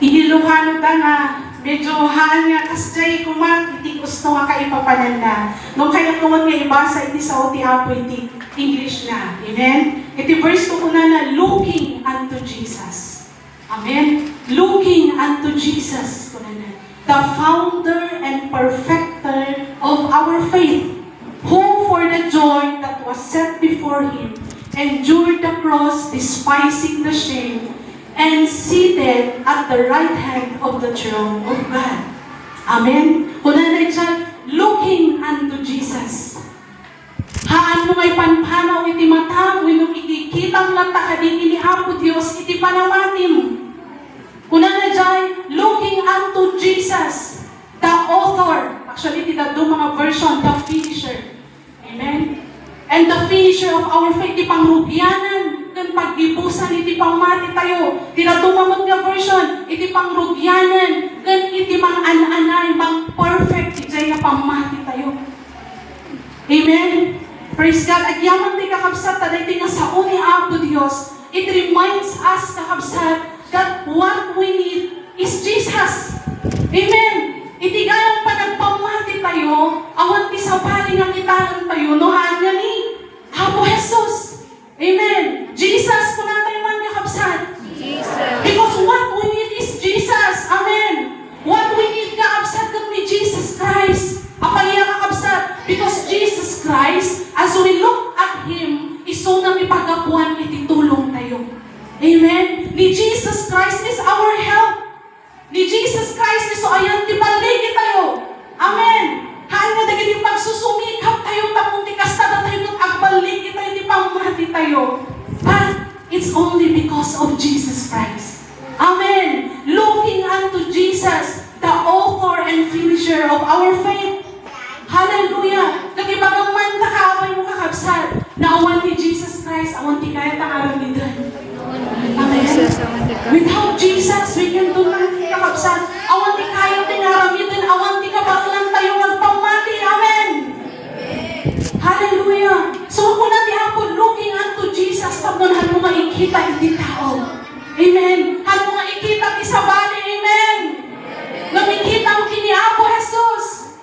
Iniluhano ta nga, medyo haan nga kasjay kumang iti gusto nga kaipapananda. Nung kaya tuwan nga ibasa iti sa oti apo iti English na. Amen? Iti verse ko na na, looking unto Jesus. Amen? Looking unto Jesus. The founder and perfecter of our faith, who for the joy that was set before him, endured the cross, despising the shame, and seated at the right hand of the throne of God. Amen? Kuna na dyan, looking unto Jesus. Haan mo ngay panpanaw iti mata, winong ikikitang lata kadin ini Apo Diyos, iti panamatim. Kuna na dyan, looking unto Jesus, the author. Actually, iti do mga version, the finisher. Amen? And the finisher of our faith, iti pangrugyanan, kan paggibusan, iti pangmati tayo. Tinadumamot nga version, iti pangrugyanan, kan iti mang an-anay, mang perfect, iti nga pangmati tayo. Amen? Praise God. Agyaman di kakabsat, taday ti nga sa uni Apo Diyos, it reminds us kakabsat that what we need is Jesus. Amen? Iti gayang panagpamati tayo, awan ti sabali nga kitaan tayo, nohaan nga ni Apo Jesus. Amen? Jesus, kung natin man kakabsat. Jesus. Because what we need is Jesus. Amen? What we need kakabsat kung ni Jesus Christ. Apaya kakabsat. Because Jesus Christ, as we look at Him, iso na ipagapuan iti tulong tayo. Amen? Ni Jesus Christ is our help. Ni Jesus Christ is so ayan ti paligi tayo. Amen? Haan nga dagiti pagsusumikap tayo, tapong ti kastada tayo ng agbaligi tayo, ti pamati tayo. But it's only because of Jesus Christ. Amen? Looking unto Jesus, the author and finisher of our faith. Hallelujah! Kagibagang man takaaway mo kakabsat, na awan ni Jesus Christ, awan ti kaya tangaramidan. Amen? Without Jesus, we can do nothing kakabsat. Awan ti kaya tingaramidan, awan ti kabaklan tayo magpamati. Amen? Hallelujah! So kung natin ako looking unto Jesus, pagnunahan mo maikita iti tao. Amen? Han mo nga ikita ti sabali. Amen? Namikita mo kini Apo Jesus.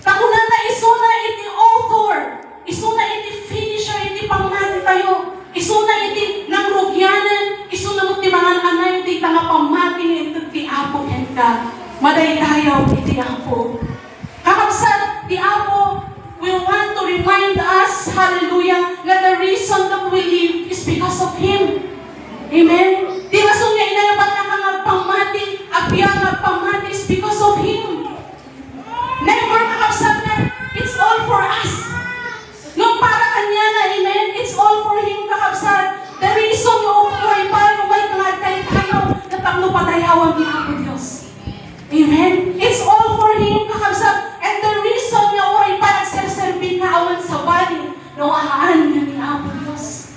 Takunan na isuna iti author, isuna iti finisher, iti pangmati tayo, isuna iti nangrugyanan, isuna mo ti mga anay, iti tanga pamati iti ti Apo ka. Madaydayaw iti Apo. Kakabsat, ti Apo will want to remind us, hallelujah, that the reason that we live is because of Him. Amen? Di rason niya inayaban na kang pamati, abiyang pamati is because of Him. Never kakabsat na, it's all for us. Nung para kanya na, amen, it's all for Him kakabsat. The reason yung umuray pa, umay kangatay tayo, natapno patayawan ni Apo Diyos. Amen? It's all for Him kakabsat. And the reason yung umuray pa, nagserserbi na awan sa bali, nuhaan nga ni Apo Diyos.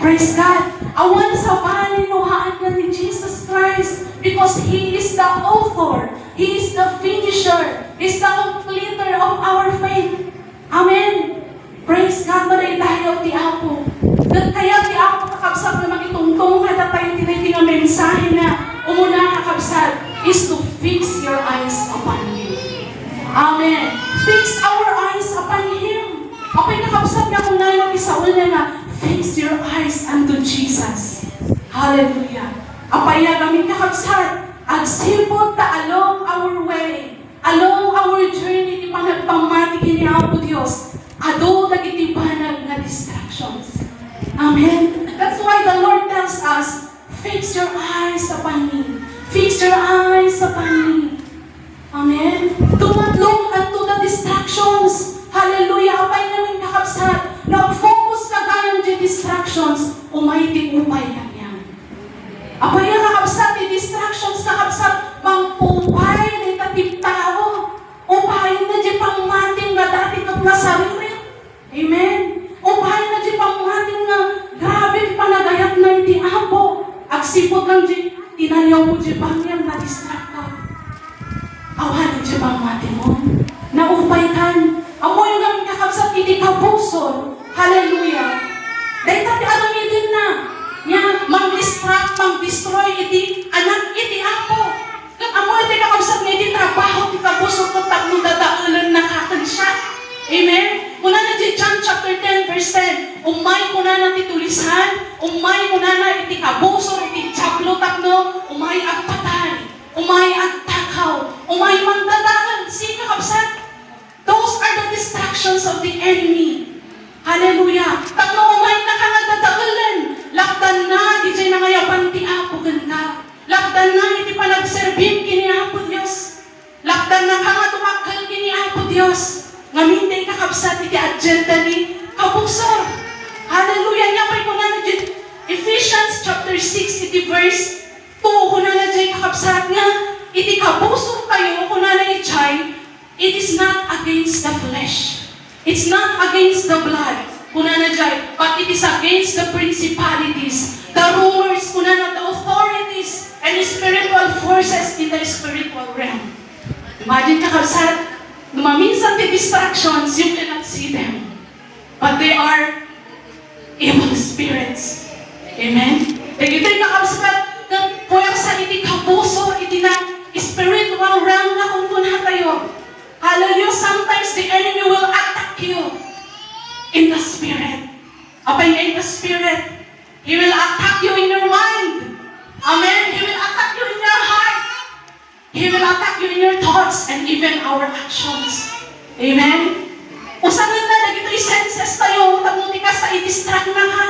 Praise God. Awan sa bali, nuhaan nga ni Jesus Christ. Because He is the author. He is the finisher. He is the completer of our faith. Amen. Praise God. Maray tayo ti Apo. Kaya ti Apo kakabsat na magitungtong kada tayo tinay nga mensahe na umuna kakabsat is to fix your eyes upon Him. Amen. Fix our eyes upon Him. Apay kakabsat nga kung nalang isaul na na fix your eyes unto Jesus. Hallelujah. Apaya kami kakabsat agsipot ta along our way, along our journey, di pa nagpamati kini Apo Diyos, ado nagitibanag na distractions. Amen? That's why the Lord tells us, fix your eyes upon me. Fix your eyes upon me. Amen? Do not look unto the distractions. Hallelujah! Apay namin kakabsat, nag-focus ka gayong di distractions, umay upay lang yan. Apay nga kakabsat, di distractions kakabsat, mangupay na itatip tao. Upay na di pangmating nga dati kat na sarili. Amen? Upay na di pangmating nga grabe panagayat na iti Apo. Agsipot lang di, tinaliyaw mo di pangyang na distract ka. Awan di pangmating mo. Naupay kan. Amo yung gamit kakabsat, iti kapuson. Hallelujah. Dahil tati alam din na. Nya, mag-distract, mag-destroy iti anak iti Apo. puso ko tapno dadaulan nakakan siya. Amen? Kuna na di John chapter 10 verse 10, umay kuna na titulisan, umay kuna na iti kabuso, iti chaplo tapno, umay at patay, umay at takaw, umay mandadaan. See, kakabsat? Those are the distractions of the enemy. Hallelujah. Tapno umay na ka nga dadaulan. Lakdan na, di jay nangayaban ti Apo ganda. Lakdan na, iti panagserbim kini Apo Diyos. Lakdan na ka nga tumakal kini Apo Diyos. Ngamin kakabsat iti agenda ni kabusor. Hallelujah. Nga pa'y kuna na dyan. Ephesians chapter 6 iti verse 2 kuna na dyan kakabsat nga. Iti kabusor kayo kuna na ijay. It is not against the flesh. It's not against the blood. Kuna na dyan. But it is against the principalities, the rulers, kuna na the authorities, and the spiritual forces in the spiritual realm. Imagine kakabsat. Maminsan the distractions, you cannot see them. But they are evil spirits. Amen? Kaya ito'y nakabsakat ng puwersa iti kapuso, iti na spiritual realm na kung punha tayo. Hallelujah, sometimes the enemy will attack you in the spirit. Apay in the spirit. He will attack you in your mind. Amen? He will attack you in your heart. He will attack you in your thoughts and even our actions. Amen? Usahan na, nagito'y senses tayo, tamuti ka sa i-distract na ka.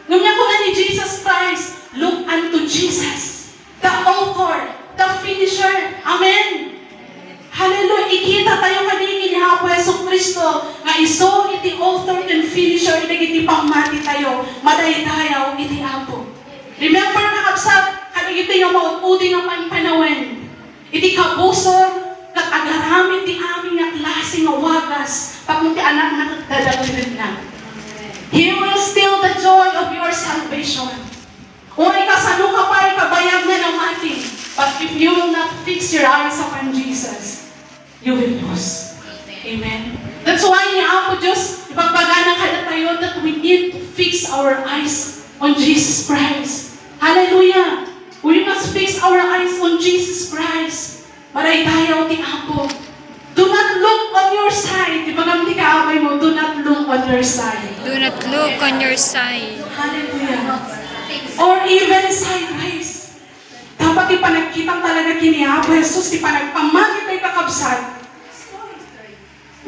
Ngumya ko na ni Jesus Christ, look unto Jesus, the author, the finisher. Amen? Hallelujah! Ikita tayo kanini ni Apo Yesu Kristo, nga iso iti author and finisher, iti pangmati tayo, madaydayaw iti Apo. Remember na kapsat, kanigito yung mautudi ng panpanawin. Iti kabusor, kat agaramit ti aming nga klase nga wagas, tapos ti anak na dadalulid na. He will steal the joy of your salvation. Uray ka sa ka pa, kabayag na ng ating. But if you will not fix your eyes upon Jesus, you will lose. Amen? That's why ni Apo Diyos, ipagpagana ka na tayo that we need to fix our eyes on Jesus Christ. Hallelujah! We must fix our eyes on Jesus Christ. Maray tayo ti Apo. Do not look on your side. Di ba naman di kaaway mo, do not look on your side. Do not look on your side. Hallelujah. Or even sideways. Dapat ipanagkitang talaga kini Apo Jesus, ipanagpamagit ay kakabsat.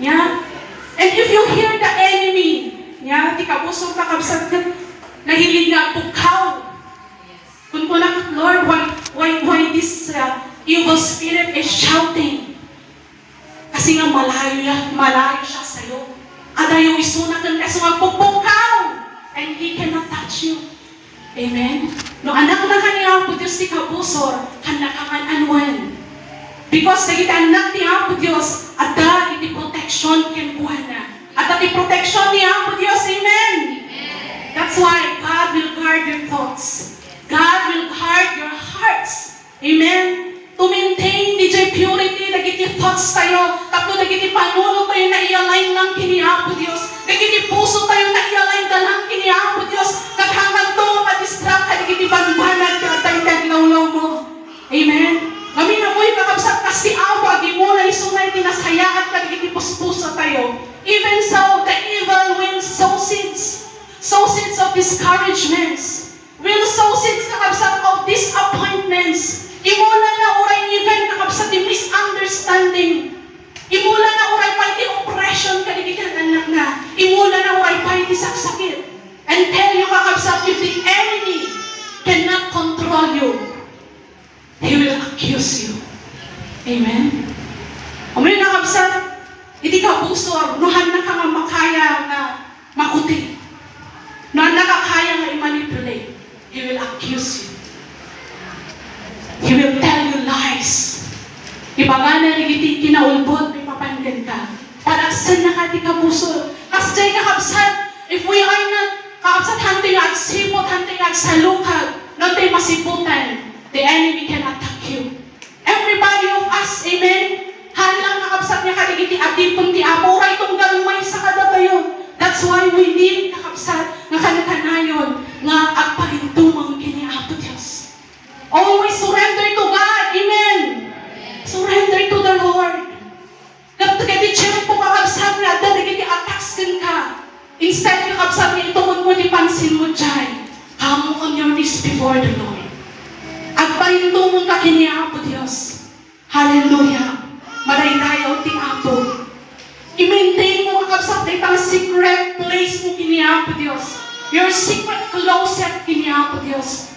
Yeah? And if you hear the enemy, yeah, di kabusog kakabsat, nahilig na pukaw. Kung kunak, Lord, why this evil spirit is shouting? Kasi nga malayo siya sa'yo. Adayo isunak ng kaso nga pupukaw. And he cannot touch you. Amen? No anak na kaniya po Diyos ti kabusor, kanakangan anwen. Because naging anak ni Apo Diyos, ada iti protection ken buwana. At iti protection ni Apo Diyos, amen? That's why God will guard your thoughts. God will guard your hearts. Amen? To maintain DJ purity, nagiti thoughts tayo, tapos nagiti panuno tayo na i-align lang kini Apo Diyos. Nagiti puso tayo na i-align na lang kini Apo Diyos. Naghanggang to, madistract ka, nagiti banbanan ka, tayo taglawlaw mo. Amen? Kami na mo'y kakabsat kasi Apo, agi mo na isunay, tinasayaan ka, nagiti puspuso tayo. Even so, the evil will sow seeds of discouragements. Will sow seeds kakabsat of disappointments. Imula na uray even kakabsat di misunderstanding. Imula na uray pa iti oppression kaligitan anak na. Imula na uray pa iti saksakit. And tell you kakabsat, if the enemy cannot control you, he will accuse you. Amen? Umay kakabsat, iti kabusor, nuhan na ka nga makaya nga makuti. Nuhan na kakaya nga i-manipulate. He will accuse you. He will tell you lies. Ibagana nagiti kinaulbot, may papanggan ka. Para saan na ka di kapuso? Kasi dyan kakabsat, if we are not kakabsat hanting agsipot, hanting agsalukag, nantay masiputan, the enemy can attack you. Everybody of us, amen? Hanlang kakabsat niya kaligiti adipon ti Apo, ray itong galumay sa kada tayo. That's why we need kakabsat nga kanakanayon nga agparintumang kini Apo Diyos. Always surrender to God. Amen. Surrender to the Lord. mo ka kiniapo Dios. Hallelujah. Madaydayaw ti Apo. I-maintain mo ang kapsat na itang secret place mo kiniapo Dios. Your secret closet kiniapo Dios.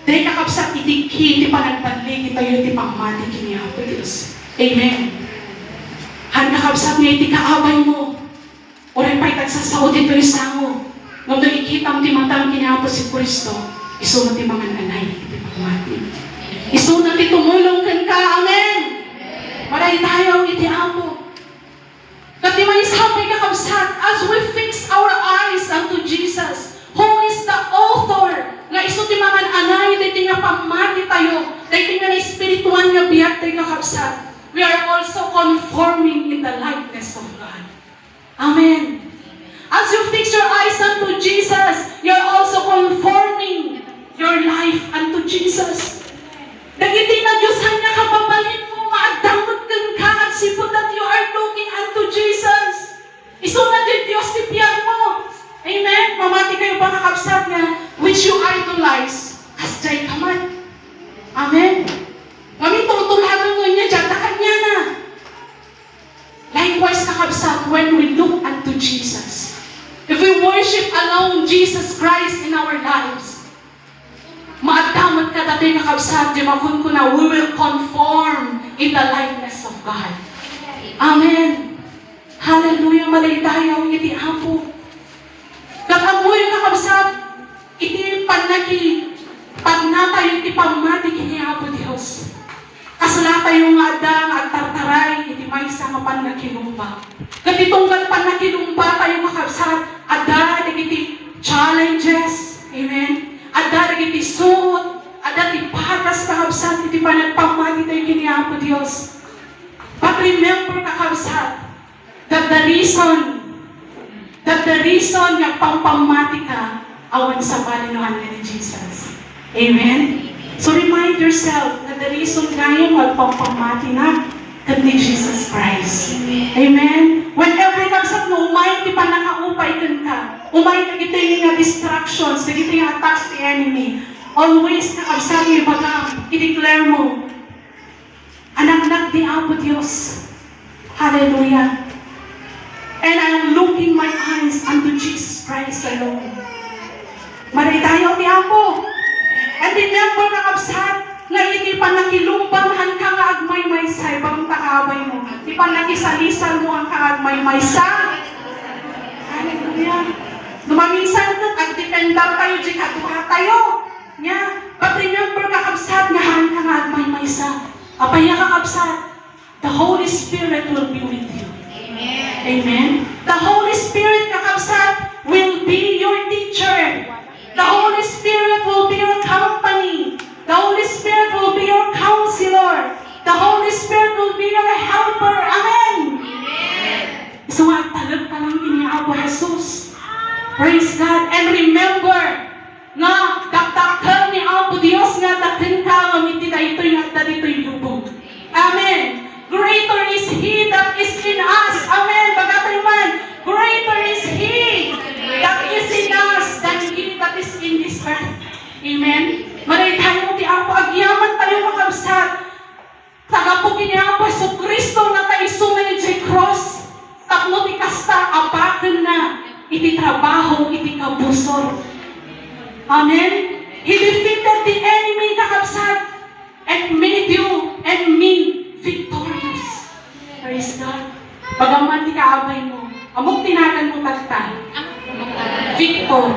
Dahil kakapsat itikhi, ti panagpadli, kita yun ti pangmati kiniapo Dios. Amen. Han kakapsat nga iti kaabay mo. Oray pa'y tagsasaod ito isango. Nung doon ikita mo ti matang kiniapo si Kristo, isunod ti mga nanay, iti pangmati. Isunod ti tumulong kan ka. Amen. Maray tayo iti Apo. Kati may sabi kakabsat, as we fix our eyes unto Jesus, who is the author, nga iso ti mga anay, diti nga pamati tayo, diti nga na espirituan nga biyak tayo kakabsat, we are also conforming in the likeness of God. Amen. As you fix your eyes unto Jesus, you're also conforming your life unto Jesus. Dagiti na Diyosan nga kapabalin mo, maadamot kang ka at sipot that you are looking unto Jesus. Isunod yung Diyos ti piyan mo. Amen? Mamati kayo ba kakabsat nga, which you idolize, kasjay kaman. Amen? Kami tutulagan mo niya dyan, takan niya na. Likewise kakabsat, when we look unto Jesus, if we worship alone Jesus Christ in our lives, maadamot ka dati kakabsat, di makun ko na, we will conform in the likeness of God. Amen. Hallelujah. Malaydayaw iti Apo. Kakamoy kakabsat, iti panaki, pagnatay iti pamati kini Apo Dios. Kasla tayo nga adang at tartaray, iti maysa nga panakilumba. Katitunggal panakilumba tayo kakabsat, ada iti challenges. Amen. Ada iti suot, ada iti patas kakabsat, iti panagpamati tayo kini Apo Dios. But remember kakabsat, that the reason nga pampamati ka, awan sa palinuhan ni Jesus. Amen? So remind yourself that the reason kaya magpampamati na kat ni Jesus Christ. Amen? Whenever kakabsat no, umay ti panakaupay ka, umay nagiti nga distractions, nagiti nga attacks the enemy, always kakabsat nga bagang, i-declare mo, anak-anak di Apo Dios. Hallelujah. And I am looking my eyes unto Jesus Christ alone. Maray tayo ti Apo. And remember kakabsat, nga hindi pa nakilumbanghan ka nga agmay-maysay, bagong takabay mo. Di pa nakisalisan mo ang kaagmay-maysa. Hallelujah. Dumaminsan doon, agdependar tayo, di kaduha tayo. Yeah. But remember kakabsat, nga han ka nga agmay-maysa. Apaya kakabsat, the Holy Spirit will be with you. Amen. Amen. The Holy Spirit, kakabsat, will be your teacher. The Holy Spirit will be your company. The Holy Spirit will be your counselor. The Holy Spirit will be your helper. Amen. Amen. So, talag ka lang ini Apo Jesus. Praise God. And remember, nga, dakdakal ni Apo Dios nga dakin ka, ngamiti na ito'y nga dito'y lubog. Amen. Greater is He that is in us. Amen. Bagatay man. Greater is He that is in us than He that is in this earth. Amen. Maray tayo ti Apo. Agyaman tayo makabsat. Tagapugin ni Apo so Kristo na tayo sumay di cross. Tapno ti kasta apakan na. Iti trabaho, iti kabusor. Amen. He defeated the enemy kakabsat and made you and me victorious. Praise God. Bagaman di kaabay mo, amok tinagan mo tagta. Victor.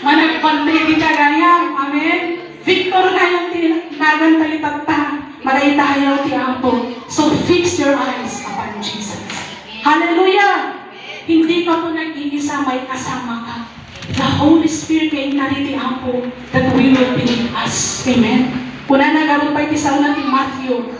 Managpantay di kagayang. Amen. Victor na yung tinagan tayo tagta. Maray tayo ti Apo. So fix your eyes upon Jesus. Hallelujah. Hindi ka po nag-iisa, may kasama ka. The Holy Spirit kay nariti Apo that we will be with us. Amen. Kuna nagaroon pa iti sa una ti Matthew.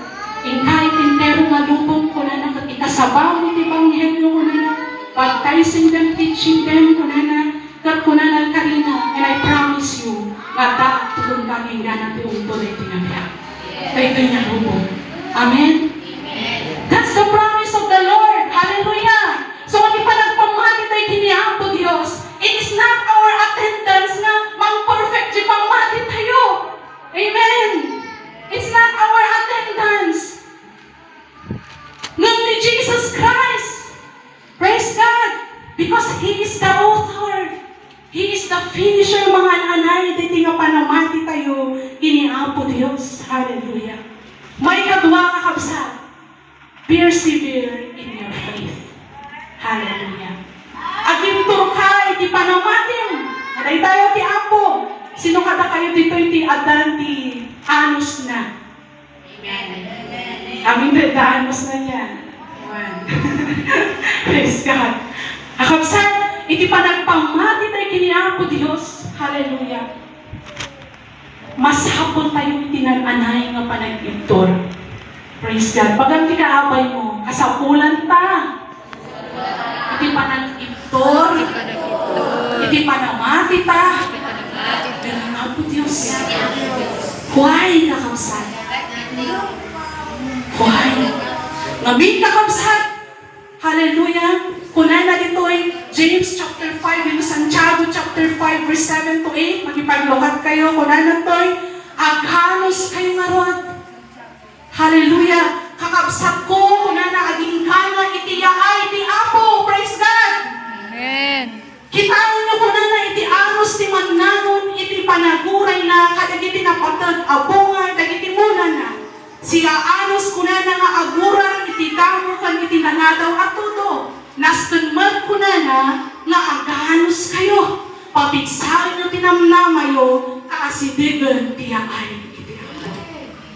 Kahit intero nga lubong, kuna na ikasabaw iti Ebanghelyo, kuna na baptizing them, teaching them, kuna na karina. And I promise you, gata tukong kaging gana ti untod iti nga biyak. Ito niya lubong. Amen? That's the promise of the Lord. Hallelujah. So, kung pa nagpamahali tayo kiniapo Diyos, it is not our attendance na mang-perfect di pamahali tayo. finisher mga anay, diti nga panamati tayo, iniapo Diyos. Hallelujah. May kadwa kakabsat, persevere in your faith. Hallelujah. Agintur ka, iti panamatin. Aday tayo ti Apo. Sino kada kayo dito iti adan ti anos na? Aming anos na yan. Praise God. Kakabsat, iti panagpamati tayo kiniapo Diyos. Hallelujah. Mas hapon tayo itinananay nga panagpintor. Praise God. Pag ti kaabay mo, kasapulan ta. Iti panagpintor. Iti panamati ta. Kiniapo Diyos. Huway kakabsat. Huway. Ngamin kakabsat. Hallelujah. Kunay na dito'y James chapter 5, in Santiago chapter 5, verse 7 to 8. Magipaglukat kayo. Kunay na to'y aghanos kayo marot. Hallelujah. Kakabsat ko, kunay na aging kana itiyaay, iti Apo. Praise God. Amen. Kitaan nyo kunay na iti anos ti magnanon, iti panaguray na kadagiti napatag abungay, dagiti muna na. Siya anos kunay na nga agurang iti damo kan iti nanadaw at tuto. Nastunmag ko na nga aganos kayo. Papigsain nyo tinamnamayo, kaasidigan tiyaay.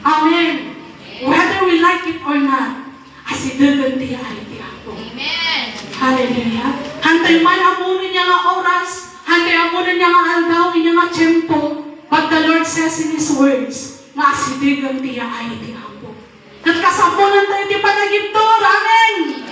Amen. Whether we like it or not, asidigan tiyaay tiyapo. Amen. Hallelujah. Hantay man amunin niya nga oras, hantay amunin niya nga aldaw, niya nga tiyempo, but the Lord says in His words, nga asidigan tiyaay tiyapo. At kasapunan tayo ti panagiptor. Amen.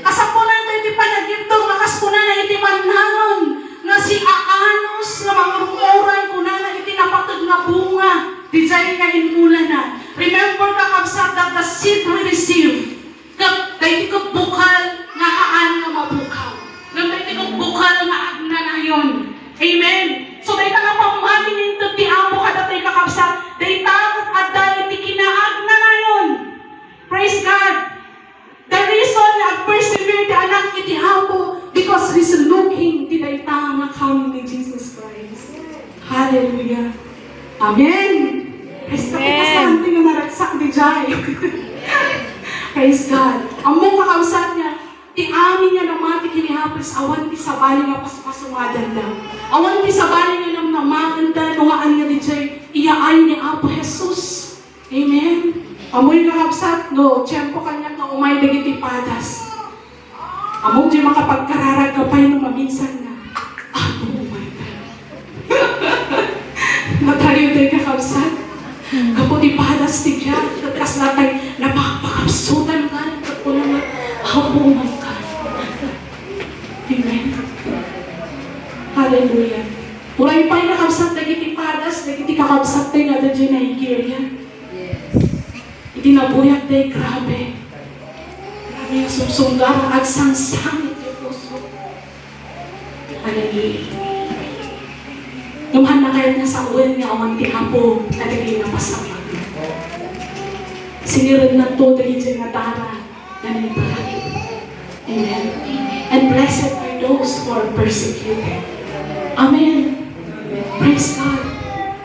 Kasapunan tayo iti panagipto, makaspuna na iti mannanon, nga si Aanos, nga mangurumuran, kuna na iti napatag na bunga, di jay nga inmula na. Remember kakabsat that the seed we receive, dahil ko bukal, nga haan nga mabukaw. Dahil ko bukal, nga agna na yun. Amen. So dahil nga pamati nito ti Apo kadatay kakabsat, dahil takot at dahil ti kinaagna na yun. Praise God. The reason na persevere the anak iti Apo because He's looking ti dayta nga coming ni Jesus Christ. Hallelujah. Amen. Praise God. Kasanti nga naragsak di jay. Praise God. Among kakausap niya, ti amin niya namati kini Apo is awan ti sabali nga paspasumadan daw. Awan ti sabali nga namnamakan da nungaan nga di jay iyaay ni Apo Jesus. Amen. Amoy kakabsat, no, tiyempo kanya nga umay dagiti padas. Among di makapagkararagapay no maminsan na. Oh my God. Nataliw tayo kakabsat. Kaputi padas ti Diyan. Kakas natay napakapakapsutan ka. Kapuna na. Oh my God. Amen. Hallelujah. Uray pa'y nakabsat dagiti padas, dagiti kakabsat tayo nga da dyan na ikirya. Itinabuyak day, grabe. Grabe yung susunggar at sangsangit yung puso. Hallelujah. Lumhan na kayo na sa uwan niya awan ti Apo kadagay na pasama. Sinirin na to dahil dyan na dara na niliparan. Amen. And blessed are those who are persecuted. Amen. Praise God.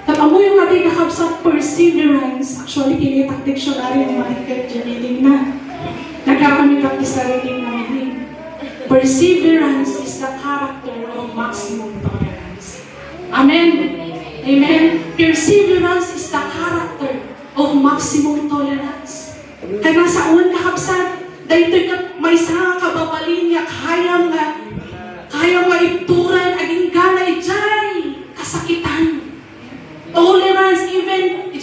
Tatamu yung ating kakabsat perseverance. Actually, kinitak dictionary yung mahigit dyan na. Nagkakamit ang isa rin na meaning. Perseverance is the character of maximum tolerance. Amen. Amen. Perseverance is the character of maximum tolerance. Kaya nasa uwan kakabsat, dahil may isa kababalin niya, kaya maipturan, aging ganay, jay, kasakitan. Tolerance, even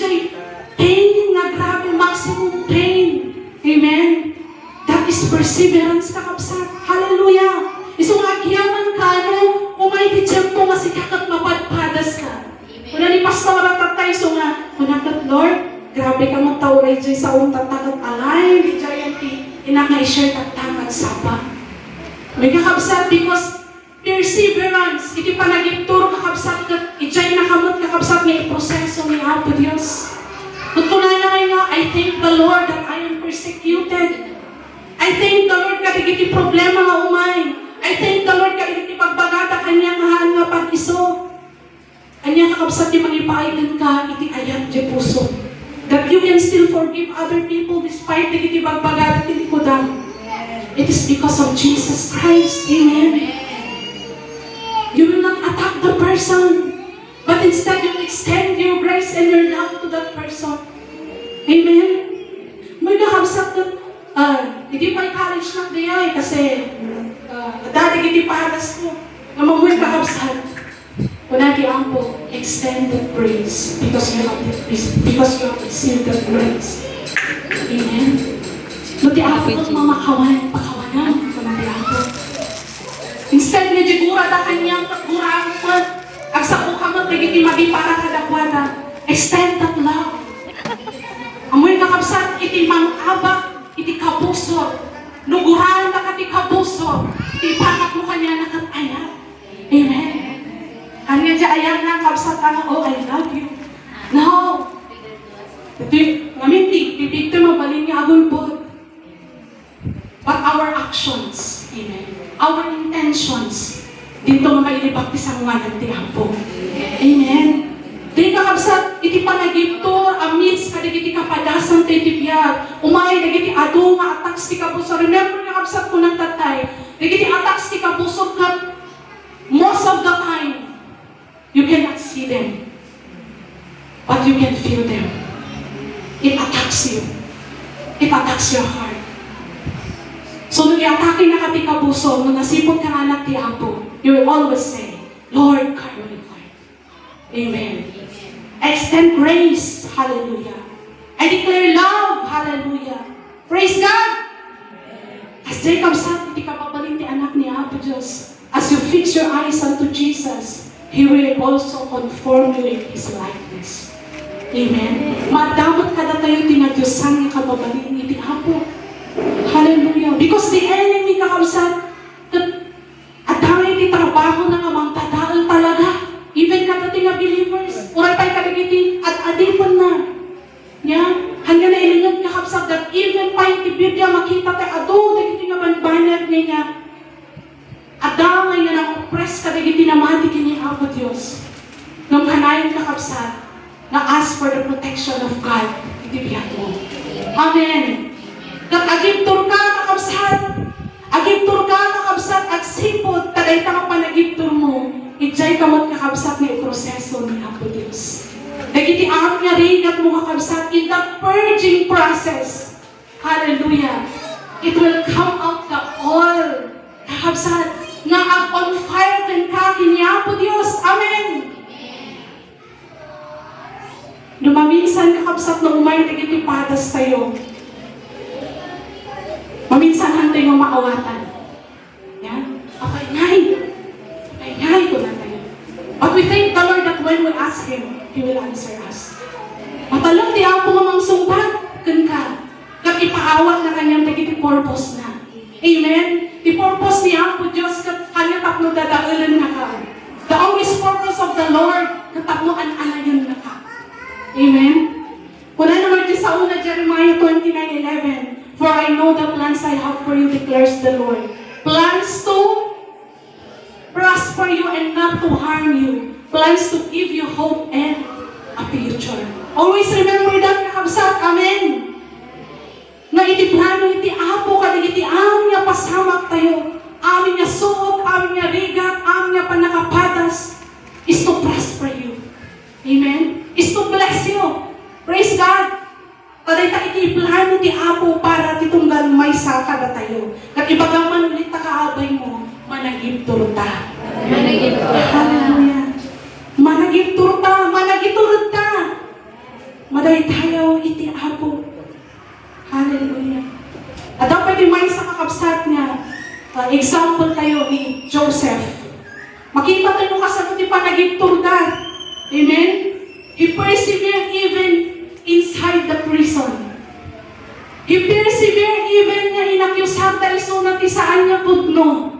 pain na grabe, maximum pain. Amen? That is perseverance, kakabsat. Hallelujah! Isang agyaman ka, no? Umay di tiyempo nga si kakat mapadpadas ka. Kuna ni Pastora tatay, so nga, kunakat, Lord, grabe ka magtauray dyan sa tatakot alay, di dyan inaka-share tatangat sapa. May kakabsat, because perseverance, iti panagipturo kakabsat ka, ijay nakamot kakabsat nga iproseso ni Apo Diyos. Tutunay na nga, I thank the Lord that I am persecuted. I thank the Lord kadigiti problema nga umay. I thank the Lord kadigiti pagbagata kanyang haan nga pag-iso. Anya kakabsat yung mangipaaylan ka, iti ayat di puso. That you can still forgive other people despite the iti bagbaga at iti kudang. It is because of Jesus Christ. Amen. You will not attack the person, but instead you will extend your grace and your love to that person. Amen. May kakabsat na, hindi pa college na diya kasi dati hindi pahalas ko na mamuhay kakabsat. Wala di ampo, extended grace because you have received that grace. Amen. No di ako kung mamakawan, pakawanan, wala di ako. Instead na digura da kanyang gurang mo, agsapo ka mo, nagiging madi para kadakwada. Extend that love. Amoy kakabsat, iti mangabak, iti kabusor. Nuguran na kati kabusor. Ipakat mo kanya nakatayat. Amen. Ano nga dyan, ayan na, kabsat ka na, oh, I love you. No. Ngaminti, pipigto mo, balin niya agol po. But our actions, amen, our intentions, dito mo mailibaktis ang ngayon ti Apo. Amen. Di kakabsat, iti panagiptor, amidst kadigiti kapadasan ti tibiyag, umay, nagiti ado, nga attacks ti kapuso. Remember kakabsat ko ng tatay, nagiti attacks ti kapuso ka, most of the time, you cannot see them, but you can feel them. It attacks you. It attacks your heart. So, nung i-atake na ka ti kapuso, nung nasipot ka anak ti Apo, you will always say, Lord, come with me. Amen. Extend grace. Hallelujah. I declare love. Hallelujah. Praise God. As Jacob said, hindi ka pabalin ti anak ni Apo Diyos. As you fix your eyes unto Jesus, He will also conform you in His likeness. Amen. Madamot ka na tayo tinagyosan nga kababalin ni ti Apo. Hallelujah. Because the enemy kakabsat, at dami ti trabaho na nga mangtadaal talaga. Even kata nga believers, uray pa'y kaligiti at adipan na. Yeah? Hanggang na ilingan kakabsat that even pa'y ti Biblia makita tayo ado, dagiti nga banbanat niya. Adamay nga nang-oppress ka dagiti namati kini Apo Diyos. Nung kanayon kakabsat, na ask for the protection of God, iti biyak mo. Amen. Kat agiptor ka kakabsat, at sipot, taday ka panagiptor mo, ijay kamot kakabsat na proseso ni Apo Diyos. Dagiti ang nga rin at mo kakabsat in the purging process. Hallelujah. It will come out the oil. Kakabsat, nga ang on fire din ka kini Apo Diyos. Amen. Maminsan kakabsat na umay dagiti padas tayo. Maminsan hantay nga maawatan. Yan. Apay ko na tayo. But we thank the Lord that when we ask Him, He will answer us. Matalong di Apo nga mangsungpat, kan ka. Kat ipaawat na kanyang dagiti purpose na. Amen. The purpose ni Apo Diyos kat kanya tapno dadaulan na ka. The always purpose of the Lord kat tapno an-alayan na ka. Amen. Kuna naman di sa una Jeremiah 29:11, for I know the plans I have for you, declares the Lord. Plans to prosper you and not to harm you. Plans to give you hope and a future. Always remember that, kakabsat. Amen. Nga iti plano iti Apo kad iti amin nga pasamak tayo. Amin nga suot, amin nga rigat, amin nga panakapadas is to prosper you. Amen. Is to bless you. Praise God. Taday ta iti plano ti Apo para titunggal may saka na tayo. Kat ibagaman ulit ta kaabay mo, managiptur ta. Hallelujah. Managiptur ta, managiturod ta. Maday tayo iti Apo. Hallelujah. At dapat may sa kakabsat niya, example tayo ni Joseph. Makita tayo kasagot ni panagiptur ta. Amen? He persevered even inside the prison. He persevered even nga inakyusan tayo sunat isaan niya pudno.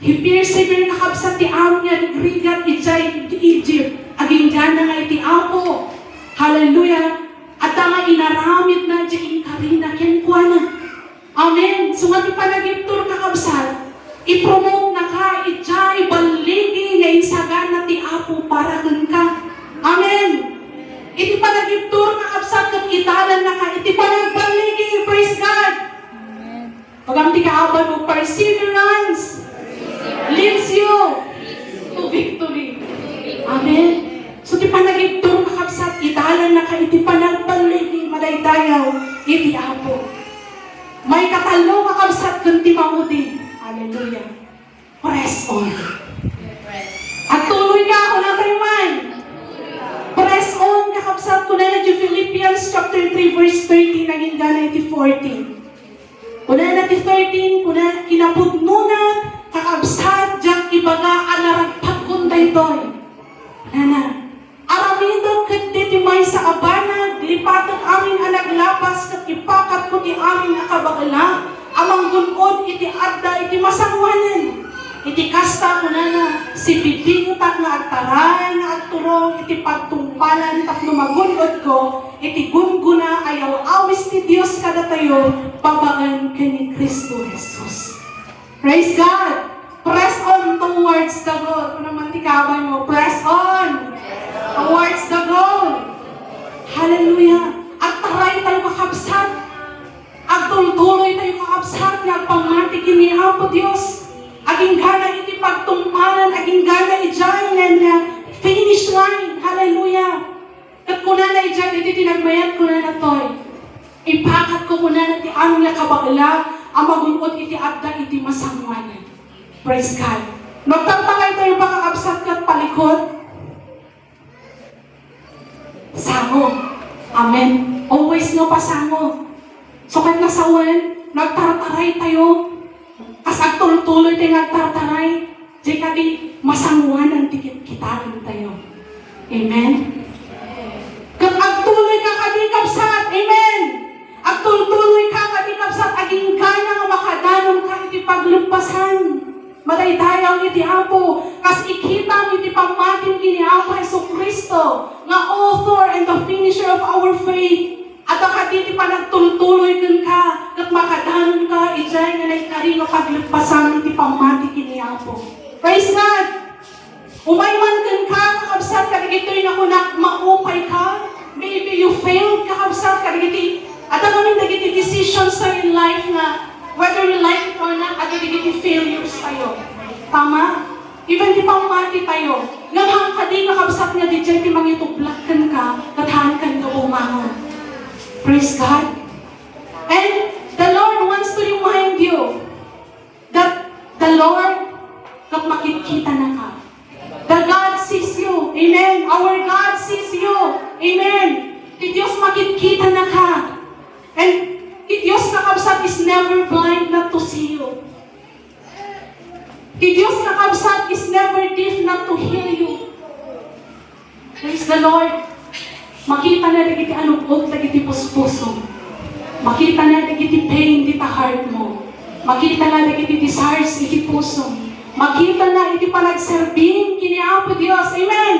He persevered nakabsat ti am niya rigat ijay Egypt. Aging gana nga iti Apo. Hallelujah. At nga inaramid na di karina kenkwana. Amen. So nga ti panagiptur kakabsat, i-promote na ka, ijay baligi nga kay sagana ti Apo para ka. Amen. Iti panagibtur kakabsat kat italan na ka. Iti panagbaligi. Praise God. Pagam ti kaaban mo, perseverance leads you to victory. Amen. So ti panagibtur kakabsat italan na ka. Iti panagbaligi madaydayaw iti Apo. May katalo kakabsat kan ti mamudi. Hallelujah. Press on. At tuloy ka ako na tayo man. Press on, kakabsat ko na di Philippians chapter 3 verse 13, naging gana iti 14. Kuna na ti 13, kuna kinapudno na, kakabsat, jak ibaga, alaragpag kunday toy. Nana, aramido kat ti may sa abanag, lipatag amin anaglapas, kat ipakat ko ti amin akabagala, amang gunod iti adda iti masangwanan. Iti kasta ko na si pipingutak nga agtaray nga agturong iti pagtungpalan tapno magunod ko iti gunguna ayaw awis ti Dios kada tayo babagan kini Kristo Jesus. Praise God! Press on towards the goal. Kung naman tikaban mo, press on towards the goal. Hallelujah! Agtaray tayo kakabsat. Agtultuloy tayo kakabsat nga agpamati kini Apo Dios. Aging gana iti pagtungpalan, aging gana ijayan nga finish line. Hallelujah. Kat kuna na ijayan, iti tinagmayat kuna na toy. Ipakat ko kuna na ti aming nga kabagla, ang magunod iti adda iti masangwanan. Praise God. Magtagtangay tayo ba kakabsat kat palikod? Sango. Amen. Always no pasango. So kahit nasawan, nagtartaray tayo. As agtuloy-tuloy tayo nagtartaray, di ka di masangwanan tikit kitarin tayo. Amen? Kung agtuloy ka kadikapsat, amen! Agtuloy ka kadikapsat, aging gana nga makadanon ka iti paglumpasan. Madaydayaw iti Apo, kas ikita iti pamatin kini Apo Jesucristo, nga author and the finisher of our faith. At akaditi pa nagtultuloy dun ka, kat makadanon ka, ijay nga naikari nga paglagpasan iti pamati kini Apo. Praise God! Umayman kan ka, kakabsat, kadigito'y na kunak, maupay ka. Maybe you failed, kakabsat, kadigiti. At ang namin nagiti decisions sa in life na, whether you like it or not, kadigiti failures tayo. Tama? Even di pamati tayo. Ngang kadi kakabsat nga, di jay ti mangitublak kan ka, kathan kan ka bumangon. Praise God. And the Lord wants to remind you that the Lord, kung makikita na ka, the God sees you. Amen. Our God sees you. Amen. Ti Diyos makikita na ka. And ti Diyos nakabsat is never blind not to see you. Ti Diyos nakabsat is never deaf not to hear you. Praise the Lord. Makita na dagiti anugod dagiti puspuso. Makita na dagiti pain dita heart mo. Makita na dagiti desires iti puso. Makita na iti panagserbing kini Apo Dios. Amen.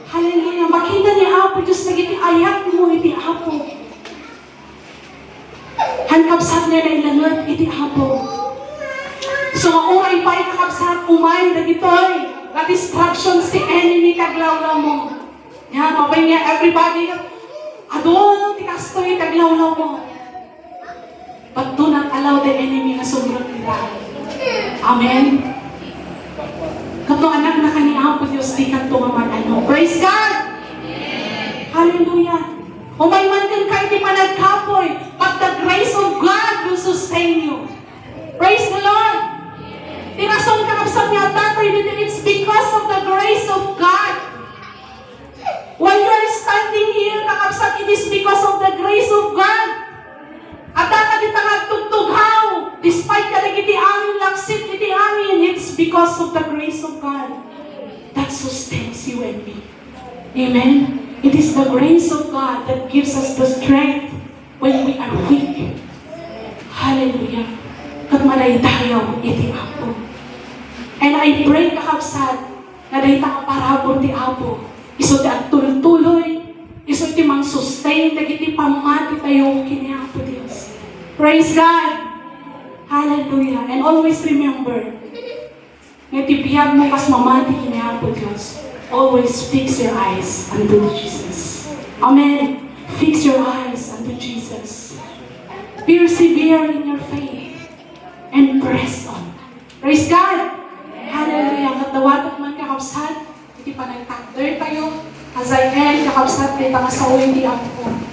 Hallelujah. Makita ni Apo Dios dagiti ayat mo iti Apo. Hankabsat na ilangot iti Apo. So oray pa ikakabsat umay dagitoy na distractions ti enemy kaglawlaw mo. Yan, mabay niya, everybody, adon, tikastoy, taglawlaw mo. But do not allow the enemy na sumrot nila. Amen? Kato anak na kaniang po Diyos, di ka tumaman ano. Praise God! Hallelujah! Umayman kan kayo di panagkapoy, but the grace of God will sustain you. Praise the Lord! Tirason ka kapsat niya, tatay, it's because of the grace of God. When you are standing here, kakabsat, it is because of the grace of God. At nakadita nga tugtughaw, despite kadagiti amin laksit iti amin, it's because of the grace of God that sustains you and me. Amen? It is the grace of God that gives us the strength when we are weak. Hallelujah. Kat manaydayaw iti Apo. And I pray kakabsat, na dahil parabor ti Apo, iso ti agtuloy, iso ti mang sustain, dagiti pamati tayo kini Apo Dios. Praise God! Hallelujah! And always remember, Nga tibiyag mo kas mamati kiniapo Diyos. Always fix your eyes unto Jesus. Amen. Fix your eyes unto Jesus. Persevere in your faith and press on. Praise God! Hallelujah! Katawatok man kakapsat, hindi pa nagtakder tayo. As I end, kakapsat, kita nga sa uwi di ako.